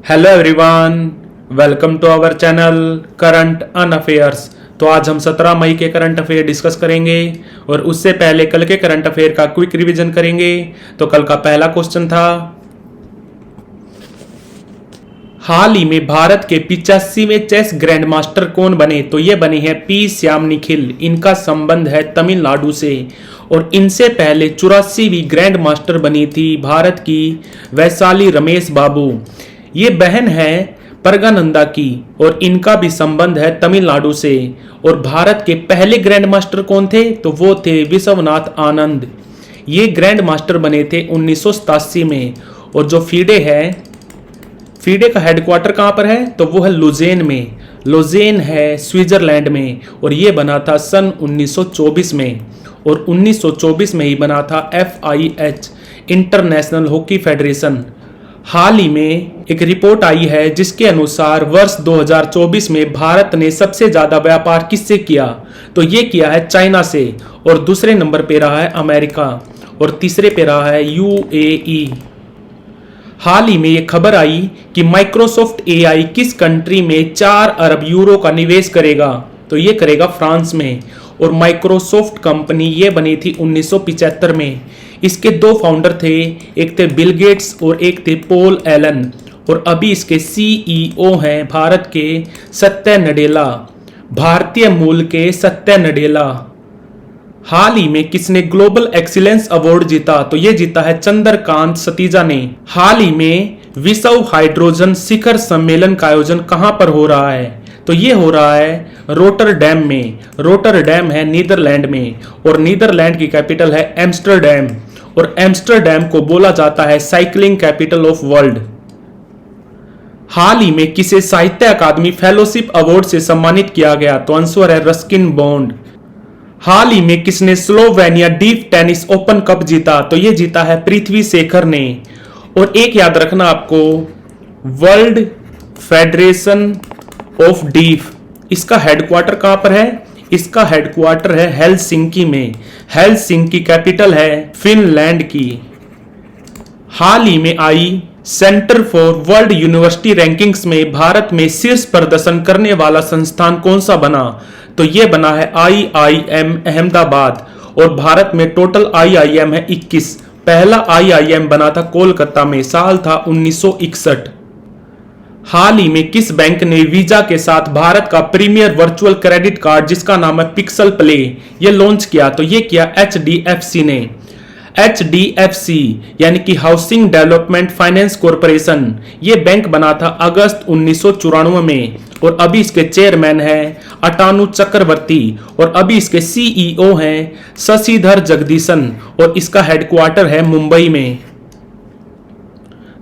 Hello everyone, welcome to our channel current un affairs. तो आज हम 17 मई के करंट अफेयर डिस्कस करेंगे और उससे पहले कल के करंट अफेयर का क्विक रिवीजन करेंगे। तो कल का पहला क्वेश्चन था, हाल ही में भारत के 85वें चेस ग्रैंड मास्टर कौन बने? तो ये बने हैं पी श्याम निखिल। इनका संबंध है तमिलनाडु से और इनसे पहले 84वीं ग्रैंड मास्टर बनी थी भारत की वैशाली रमेश बाबू। ये बहन है परगानंदा की और इनका भी संबंध है तमिलनाडु से। और भारत के पहले ग्रैंड मास्टर कौन थे? तो वो थे विश्वनाथ आनंद। ये ग्रैंड मास्टर बने थे 1987 में। और जो फीडे है, फीडे का हेडक्वार्टर कहाँ पर है? तो वो है लुजेन में। लुजेन है स्विट्जरलैंड में और ये बना था सन 1924 में। और 1924 में ही बना था FIH इंटरनेशनल हॉकी फेडरेशन। हाल ही में एक रिपोर्ट आई है जिसके अनुसार वर्ष 2024 में भारत ने सबसे ज्यादा व्यापार किससे किया? तो ये किया है चाइना से और दूसरे नंबर पे रहा है अमेरिका और तीसरे पे रहा है UAE। हाल ही में ये खबर आई कि माइक्रोसॉफ्ट AI किस कंट्री में 4 अरब यूरो का निवेश करेगा? तो ये करेगा फ्रांस में। और माइक्रोसॉफ्ट कंपनी ये बनी थी 1975 में। इसके 2 फाउंडर थे, एक थे बिल गेट्स और एक थे पॉल एलन। और अभी इसके CEO हैं भारत के सत्य नडेला, भारतीय मूल के सत्य नडेला। हाल ही में किसने ग्लोबल एक्सीलेंस अवार्ड जीता? तो ये जीता है चंद्रकांत सतीजा ने। हाल ही में विश्व हाइड्रोजन शिखर सम्मेलन का आयोजन कहां पर हो रहा है? तो ये हो रहा है रोटरडैम में। रोटरडैम है नीदरलैंड में और नीदरलैंड की कैपिटल है एम्स्टर्डम। और एम्स्टर्डम को बोला जाता है साइकिलिंग कैपिटल ऑफ वर्ल्ड। हाल ही में किसे साहित्य अकादमी फेलोशिप अवार्ड से सम्मानित किया गया? तो आंसर है रस्किन बॉन्ड। हाल ही में किसने Slovenia deep tennis open cup जीता? तो ये जीता है पृथ्वी शेखर ने। और एक याद रखना आपको, वर्ल्ड फेडरेशन ऑफ डीप, इसका हेडक्वार्टर कहां पर है? इसका हेडक्वार्टर है हेलसिंकी में। हेलसिंकी कैपिटल है फिनलैंड की। हाल ही में आई center for world university rankings में भारत में शीर्ष प्रदर्शन करने वाला संस्थान कौन सा बना? तो यह बना है IIM अहमदाबाद। और भारत में टोटल IIM है 21। पहला IIM बना था कोलकाता में, साल था 1961। हाल ही में किस बैंक ने वीजा के साथ भारत का प्रीमियर वर्चुअल क्रेडिट कार्ड जिसका नाम है पिक्सल प्ले, ये लॉन्च किया? तो ये किया HDFC ने। HDFC यानी कि हाउसिंग डेवलपमेंट फाइनेंस कॉरपोरेशन, ये बैंक बना था अगस्त 1994 में। और अभी इसके चेयरमैन है अटानु चक्रवर्ती और अभी इसके CEO हैं शशिधर जगदीशन और इसका हेडक्वार्टर है मुंबई में।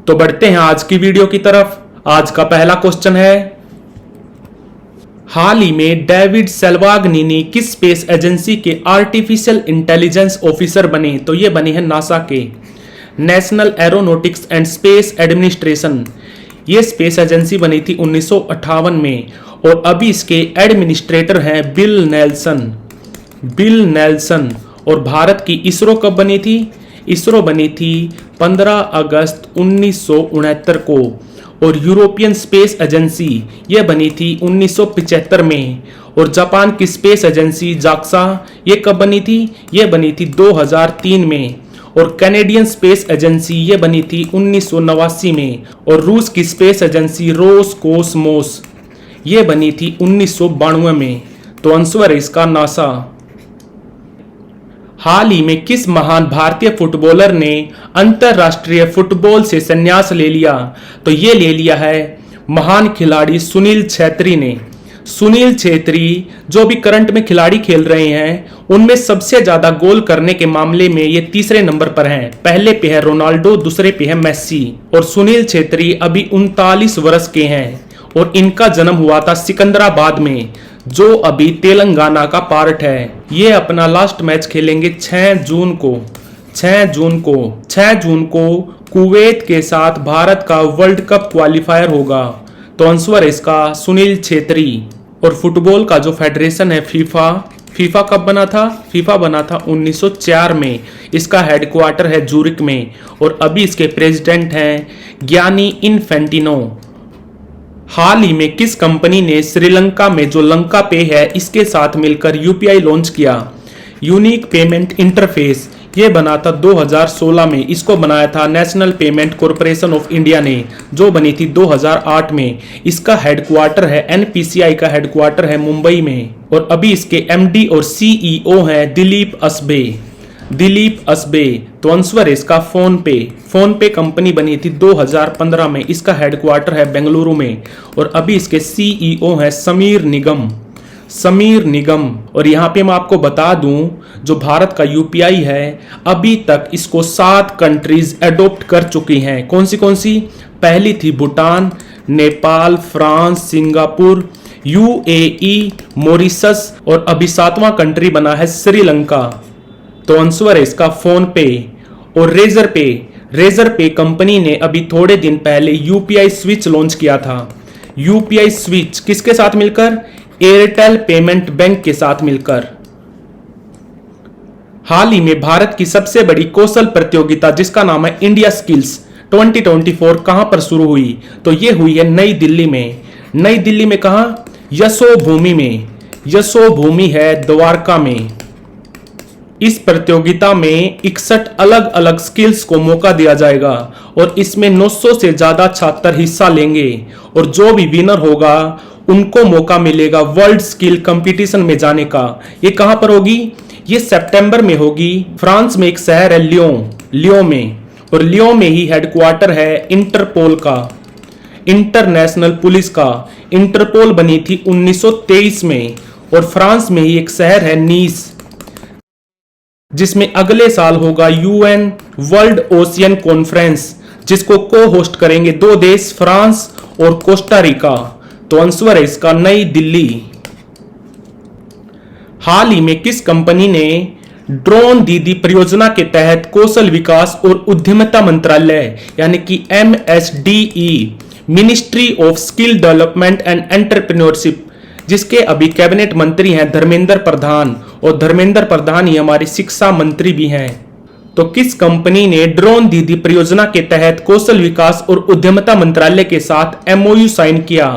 तो बढ़ते हैं आज की वीडियो की तरफ। आज का पहला क्वेश्चन है, हाल ही में डेविड सेल्वागनिनी किस स्पेस एजेंसी के आर्टिफिशियल इंटेलिजेंस ऑफिसर बने? तो ये बने हैं नासा के, national aeronautics and space administration. ये स्पेस एजेंसी बनी थी 1958 में और अभी इसके एडमिनिस्ट्रेटर हैं बिल नेल्सन। Bill Nelson. और भारत की इसरो कब बनी थी? इसरो बनी थी 15 अगस्त 1969 को। और यूरोपियन स्पेस एजेंसी ये बनी थी 1975 में। और जापान की स्पेस एजेंसी जाक्सा ये कब बनी थी? ये बनी थी 2003 में। और कैनेडियन स्पेस एजेंसी ये बनी थी 1989 में। और रूस की स्पेस एजेंसी रोसकोसमोस ये बनी थी 1992 में। तो आंसर है इसका नासा। हाल ही में किस महान भारतीय फुटबॉलर ने अंतरराष्ट्रीय फुटबॉल से संन्यास ले लिया? तो ये ले लिया है महान खिलाड़ी सुनील छेत्री ने। सुनील छेत्री जो भी करंट में खिलाड़ी खेल रहे हैं उनमें सबसे ज्यादा गोल करने के मामले में ये तीसरे नंबर पर हैं। पहले पे है रोनाल्डो, दूसरे पे है मेस्सी। और सुनील छेत्री अभी 39 वर्ष के हैं और इनका जन्म हुआ था सिकंदराबाद में जो अभी तेलंगाना का पार्ट है। ये अपना लास्ट मैच खेलेंगे 6 जून को। 6 जून को कुवैत के साथ भारत का वर्ल्ड कप क्वालिफायर होगा। तो आंसर है इसका सुनील छेत्री। और फुटबॉल का जो फेडरेशन है फीफा कब बना था? फीफा बना था 1904 में। इसका हेडक्वार्टर है जूरिक में और अभी इसके प्रेसिडेंट हैं गियानी इन्फेंटिनो। हाल ही में किस कंपनी ने श्रीलंका में जो लंका पे है इसके साथ मिलकर यूपीआई लॉन्च किया? Unique payment interface. ये बना था 2016 में। इसको बनाया था national payment corporation of India ने, जो बनी थी 2008 में। इसका हेडक्वार्टर है, एनपीसीआई का हेडक्वार्टर है मुंबई में। और अभी इसके एमडी और सीईओ हैं दिलीप असबे। दिलीप असबे। तो आंसर है इसका फोन पे। फोन पे कंपनी बनी थी 2015 में। इसका हेडक्वार्टर है बेंगलुरु में। और अभी इसके सीईओ हैं समीर निगम। समीर निगम। और यहाँ पे मैं आपको बता दूं, जो भारत का यूपीआई है अभी तक इसको 7 कंट्रीज एडॉप्ट कर चुकी हैं। कौन सी? पहली थी Bhutan, Nepal, France, Singapore, UAE, Mauritius और अभी 7वां कंट्री बना है श्रीलंका। तो आंसर है इसका फोन पे। और रेजर पे। रेजर पे कंपनी ने अभी थोड़े दिन पहले यूपीआई स्विच लॉन्च किया था। यूपीआई स्विच किसके साथ मिलकर? एयरटेल पेमेंट बैंक के साथ मिलकर। हाल ही में भारत की सबसे बड़ी कौशल प्रतियोगिता जिसका नाम है इंडिया स्किल्स 2024 कहां पर शुरू हुई? तो ये हुई है नई दिल्ली में। नई दिल्ली में कहां? यशोभूमि में। यशोभूमि है द्वारका में। इस प्रतियोगिता में 61 अलग अलग स्किल्स को मौका दिया जाएगा और इसमें 900 से ज्यादा छात्र हिस्सा लेंगे। और जो भी विनर होगा उनको मौका मिलेगा वर्ल्ड स्किल कंपटीशन में जाने का। ये कहां पर होगी? ये सितंबर में होगी। फ्रांस में एक शहर है लियों में। और लियों में ही हेडक्वार्टर है इंटरपोल का, इंटरनेशनल पुलिस का। इंटरपोल बनी थी 1923 में। और फ्रांस में ही एक शहर है नीस, जिसमें अगले साल होगा यूएन वर्ल्ड ओशियन कॉन्फ्रेंस, जिसको को होस्ट करेंगे 2 देश, फ्रांस और कोस्टा रिका। तो आंसर है इसका नई दिल्ली। हाल ही में किस कंपनी ने ड्रोन दीदी परियोजना के तहत कौशल विकास और उद्यमिता मंत्रालय यानी कि MSDE ministry of skill development and entrepreneurship, जिसके अभी कैबिनेट मंत्री हैं धर्मेंद्र प्रधान, और धर्मेंद्र प्रधान ही हमारे शिक्षा मंत्री भी हैं। तो किस कंपनी ने ड्रोन दीदी परियोजना के तहत कौशल विकास और उद्यमिता मंत्रालय के साथ MOU साइन किया?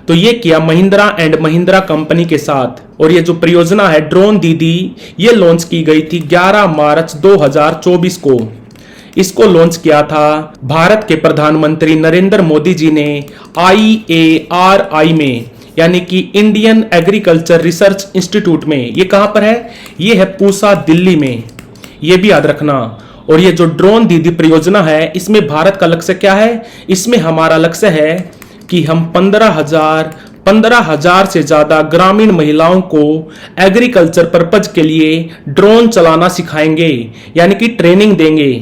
तो ये किया महिंद्रा एंड महिंद्रा कंपनी के साथ। और ये जो परियोजना है ड्रोन दीदी, ये लॉन्च की गई थी 11 मार्च 2024 को। इसको लॉन्च किया था भारत के प्रधानमंत्री नरेंद्र मोदी जी ने IARI में, यानी कि इंडियन एग्रीकल्चर रिसर्च इंस्टीट्यूट में। ये कहां पर है? ये है पूसा दिल्ली में। ये भी याद रखना। और ये जो ड्रोन दीदी परियोजना है इसमें भारत का लक्ष्य क्या है? इसमें हमारा लक्ष्य है कि हम 15,000 से ज्यादा ग्रामीण महिलाओं को एग्रीकल्चर पर्पज के लिए ड्रोन चलाना सिखाएंगे, यानी कि ट्रेनिंग देंगे।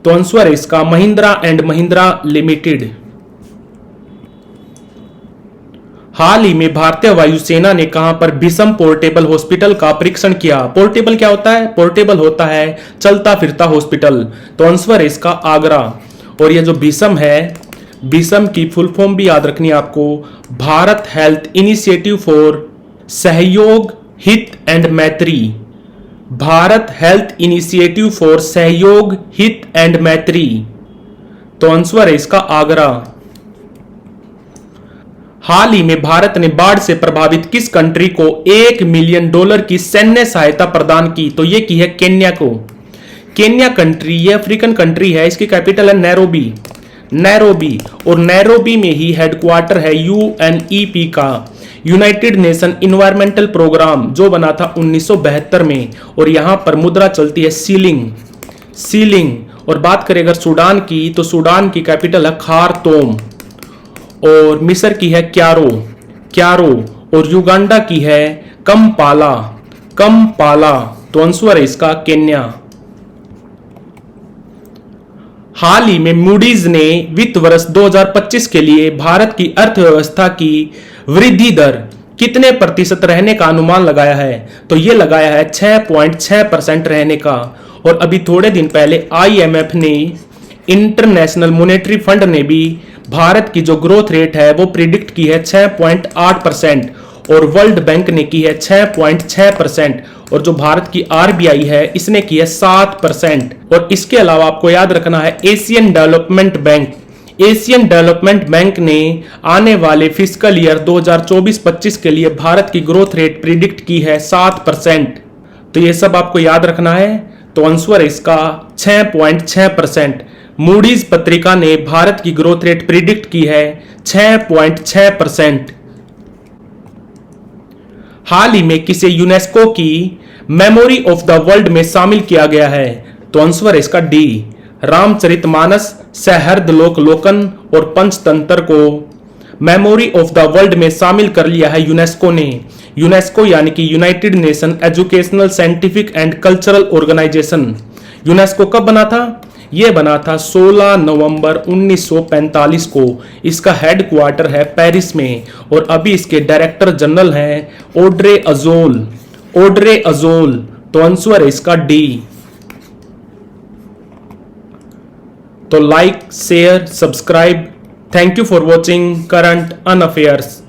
तो आंसर है इसका महिंद्रा एंड महिंद्रा लिमिटेड। हाल ही में भारतीय वायुसेना ने कहां पर भीषम पोर्टेबल हॉस्पिटल का परीक्षण किया? पोर्टेबल क्या होता है? पोर्टेबल होता है चलता फिरता हॉस्पिटल। तो आंसर है इसका आगरा। और ये जो भीषम है, भीषम की फुल फॉर्म भी याद रखनी है आपको, भारत हेल्थ इनिशिएटिव फॉर सहयोग हित एंड मैत्री। भारत हेल्थ इनिशिएटिव फॉर सहयोग हित एंड मैत्री। तो आंसर है इसका आगरा। हाल ही में भारत ने बाढ़ से प्रभावित किस कंट्री को $1 मिलियन की सैन्य सहायता प्रदान की? तो ये की है केन्या को। केन्या कंट्री ये अफ्रीकन कंट्री है। इसकी कैपिटल है नैरोबी। नैरोबी। और नैरोबी में ही हेडक्वार्टर है UNEP का, यूनाइटेड नेशन इन्वायरमेंटल प्रोग्राम, जो बना था 1972 में। और यहां पर मुद्रा चलती है सीलिंग। और बात करें अगर सूडान की, तो सूडान की कैपिटल है खारतूम। और मिस्र की है क्यारो। और युगांडा की है कंपाला। तो आंसर है इसका केन्या। हाल ही में मूडीज ने वित्त वर्ष 2025 के लिए भारत की अर्थव्यवस्था की वृद्धि दर कितने प्रतिशत रहने का अनुमान लगाया है? तो ये लगाया है 6.6% रहने का। और अभी थोड़े दिन पहले IMF ने, इंटरनेशनल मॉनेटरी फंड ने भी भारत की जो ग्रोथ रेट है वो प्रिडिक्ट की है 6.8%। और वर्ल्ड बैंक ने की है 6.6%। और जो भारत की RBI है इसने की है 7%। और इसके अलावा आपको याद रखना है Asian development bank Asian development bank ने आने वाले फिस्कल ईयर 2024-25 के लिए भारत की ग्रोथ रेट प्रिडिक्ट की है 7%। तो ये सब आपको याद रखना है। तो आंसर है इसका 6.6%। मूडीज पत्रिका ने भारत की ग्रोथ रेट प्रिडिक्ट की है 6.6%। हाल ही में किसे यूनेस्को की मेमोरी ऑफ द वर्ल्ड में शामिल किया गया है? तो आंसर है इसका डी, रामचरितमानस, सहस्रलोकलोकन और पंचतंत्र को मेमोरी ऑफ द वर्ल्ड में शामिल कर लिया है यूनेस्को ने। यूनेस्को यानी कि United Nation Educational Scientific and Cultural Organisation. UNESCO कब बना था? यह बना था 16 नवंबर 1945 को। इसका हेडक्वार्टर है पेरिस में और अभी इसके डायरेक्टर जनरल हैं ऑड्रे अजोल। Audrey Azoulay. तो आंसर है इसका डी। तो like, share, subscribe. Thank you for watching current un affairs.